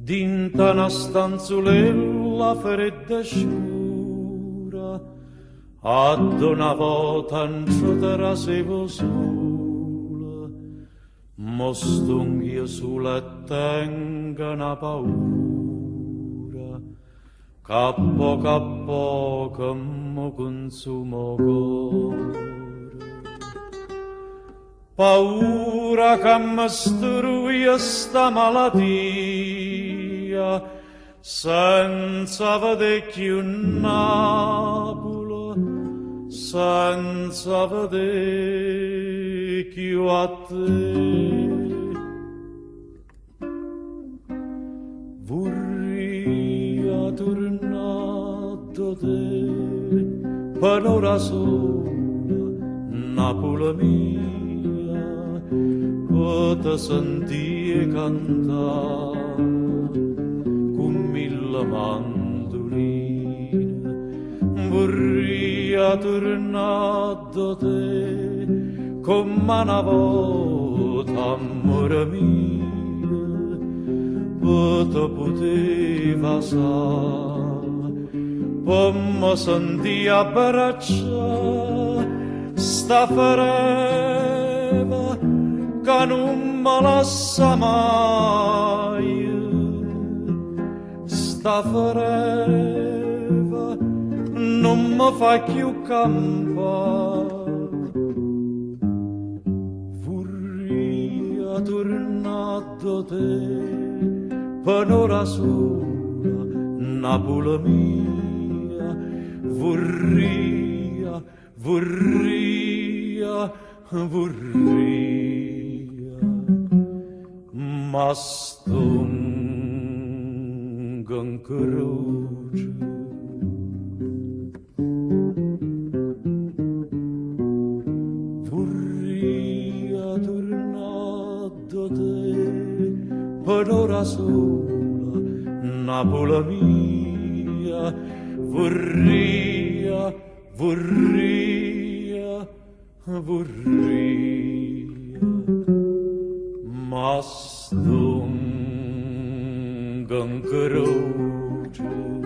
dinta una stanzulella fredda scura, ad una volta non ci trasevo sola, mo stunghi sulla tenga una paura, cappo cappo che mo consumo cuore. Paura che mi struia sta malattia, senza vedere più Napoli, senza vedere più a te. Vorrei tornare da te, per ora sola, Napoli mia, te sentire cantare con mille mandoline. Vorrei tornare da te come una volta, amore mio, per te poteva sapere, per me sentire abbracciare sta fereva che non me lascia mai, sta fereva non mi fa più campare. Vorrei tornare da te per ora sola, Napoli mia, vorrei, ma stongo in croce. Vorrei tornare da te per ora sola, Napoli mia, vorrei, ma stongo in croce.